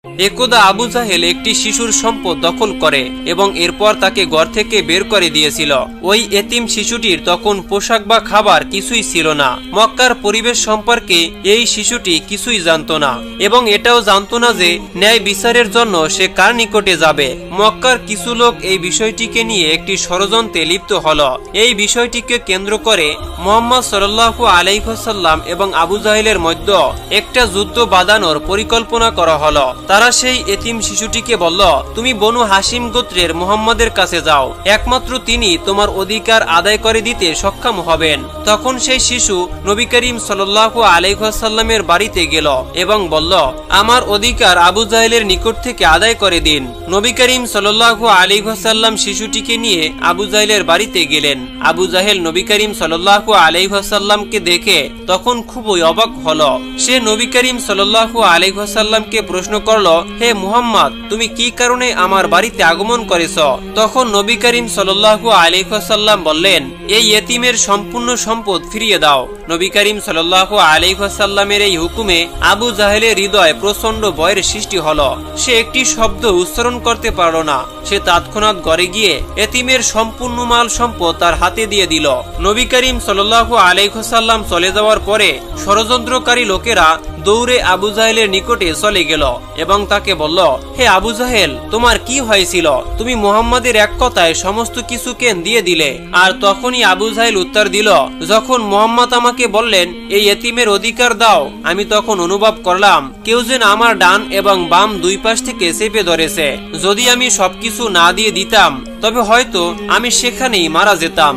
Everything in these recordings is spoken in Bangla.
একদা আবু জাহেল একটি শিশুর সম্পদ দখল করে এবং এরপর তাকে ঘর থেকে বের করে দিয়েছিল। ওই এতিম শিশুটির তখন পোশাক বা খাবার কিছুই ছিল না। মক্কার পরিবেশ সম্পর্কে এই শিশুটি কিছুই জানত না এবং এটাও জানত না যে ন্যায় বিচারের জন্য সে কার নিকটে যাবে। মক্কার কিছু লোক এই বিষয়টিকে নিয়ে একটি ষড়যন্ত্রে লিপ্ত হলো। এই বিষয়টিকে কেন্দ্র করে মুহাম্মদ সাল্লাল্লাহু আলাইহি ওয়াসাল্লাম এবং আবু জাহেলের মধ্যে একটা যুদ্ধ বাঁধানোর পরিকল্পনা করা হলো। তারা সেই এতিম শিশুটিকে বলল, তুমি বনু হাসিম গোত্রের মুহাম্মাদের কাছে যাও, একমাত্র তিনি তোমার অধিকার আদায় করে দিতে সক্ষম হবেন। তখন সেই শিশু নবী করিম সাল্লাল্লাহু আলাইহি ওয়াসাল্লামের বাড়িতে গেল এবং বলল, আমার অধিকার আবু জাহেলের নিকট থেকে আদায় করে দিন। নবী করিম সাল্লাল্লাহু আলাইহি ওয়াসাল্লাম শিশুটিকে নিয়ে আবু জাহেলের বাড়িতে গেলেন। আবু জাহেল নবী করিম সাল্লাল্লাহু আলাইহি ওয়াসাল্লামকে দেখে তখন খুবই অবাক হলো। সে নবী করিম সাল্লাল্লাহু আলাইহি ওয়াসাল্লামকে প্রশ্ন করলো, হে মুহাম্মদ, তুমি কি কারণে আমার বাড়িতে আগমন করেছ? তখন নবী করিম সাল্লাল্লাহু আলাইহি ওয়াসাল্লাম বললেন, এই ইতিমের সম্পূর্ণ সম্পদ ফিরিয়ে দাও। নবী করিম সাল্লাল্লাহু আলাইহি ওয়াসাল্লামের এই হুকুমে আবু জাহেলের হৃদয়ে প্রচন্ড ভয়ের সৃষ্টি হলো। সে একটি শব্দ উচ্চারণ করতে পারল না। সে তৎক্ষণাৎ ঘরে গিয়ে এতিমের সম্পূর্ণ মাল সম্পদ তার হাতে দিয়ে দিল। নবী করিম সাল্লাল্লাহু আলাইহি ওয়াসাল্লাম চলে যাওয়ার পরে ষড়যন্ত্রকারী লোকেরা দৌড়ে আবু জাহেলের নিকটে চলে গেল এবং তাকে বলল, হে আবু জাহেল, তোমার কি হয়েছিল? তুমি মুহাম্মাদের এক কথায় সমস্ত কিছু কেন দিয়ে দিলে? আর তখনই আবু জাহেল উত্তর দিল, যখন মুহাম্মদ আমাকে বললেন এই এতিমের অধিকার দাও, আমি তখন অনুভব করলাম কেউ যেন আমার ডান এবং বাম দুই পাশ থেকে চেপে ধরেছে। যদি আমি সবকিছু না দিয়ে দিতাম তবে হয়তো আমি সেখানেই মারা যেতাম।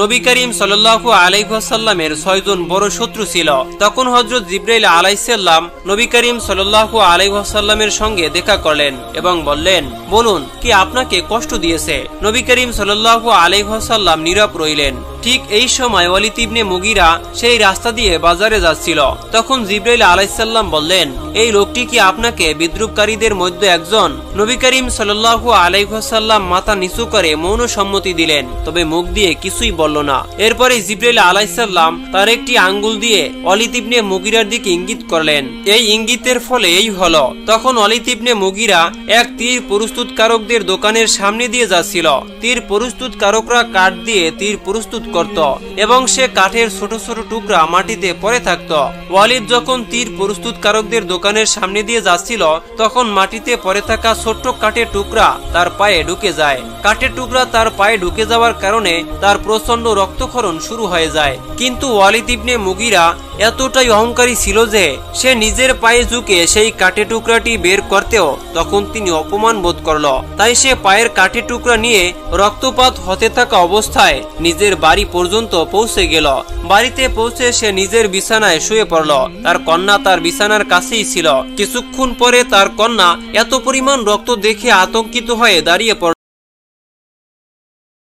নবী করিম সাল্লাল্লাহু আলাইহি ওয়াসাল্লামের 6 জন বড় শত্রু ছিল। তখন হযরত জিবরাইল আলাইহিস সালাম নবী করিম সাল্লাল্লাহু আলাইহি ওয়াসাল্লামের সঙ্গে দেখা করলেন এবং বললেন, বলুন কি আপনাকে কষ্ট দিয়েছে? নবী করিম সাল্লাল্লাহু আলাইহি ওয়াসাল্লাম নীরব রইলেন। ঠিক এই সময় ওয়ালিদ ইবনে মুগীরা সেই রাস্তা দিয়ে বাজারে যাচ্ছিল। তখন জিবরাইল আলাইহিস সালাম বললেন, এই লোকটি কি আপনাকে বিদ্রুপকারীদের মধ্যে একজন? নবী করিম সাল্লাল্লাহু আলাইহি ওয়াসাল্লাম মাথা নিচু করে মৌন সম্মতি দিলেন, তবে মুখ দিয়ে কিছুই বলল না। এরপরে জিবরাইল আলাইহিস সালাম তার একটি আঙ্গুল দিয়ে ওয়ালিদ ইবনে মুগীরার দিকে ইঙ্গিত করলেন। এই ইঙ্গিতের ফলে এই হলো, তখন ওয়ালিদ ইবনে মুগীরা এক তীর প্রস্তুতকারকদের দোকানের সামনে দিয়ে যাচ্ছিল। তীর প্রস্তুতকারকরা কাঠ দিয়ে তীর প্রস্তুত করত এবং সে কাঠের ছোট ছোট টুকরা মাটিতে পড়ে থাকত। ওয়ালিদ যখন তীর প্রস্তুতকারকদের দোকানের সামনে দিয়ে যাচ্ছিল, তখন মাটিতে পড়ে থাকা ছোট্ট কাঠের টুকরা তার পায়ে ঢুকে যায়। কাঠের টুকরা তার পায়ে ঢুকে যাওয়ার কারণে তার প্রচন্ড রক্তক্ষরণ শুরু হয়ে যায়। কিন্তু ওয়ালিদ ইবনে মুগীরা এতটাই অহংকারী ছিল যে সে নিজের পায়ে ঝুঁকে সেই কাঠের টুকরাটি বের করতেও তখন তিনি অপমান বোধ করল। তাই সে পায়ের কাঠের টুকরা নিয়ে রক্তপাত হতে থাকা অবস্থায় নিজের বাড়ি পর্যন্ত পৌঁছে গেল। বাড়িতে পৌঁছে সে নিজের বিছানায় শুয়ে পড়ল। তার কন্যা তার বিছানার কাছেই ছিল। কিছুক্ষণ পরে তার কন্যা এত পরিমাণ রক্ত দেখে আতঙ্কিত হয়ে দাঁড়িয়ে পড়ল।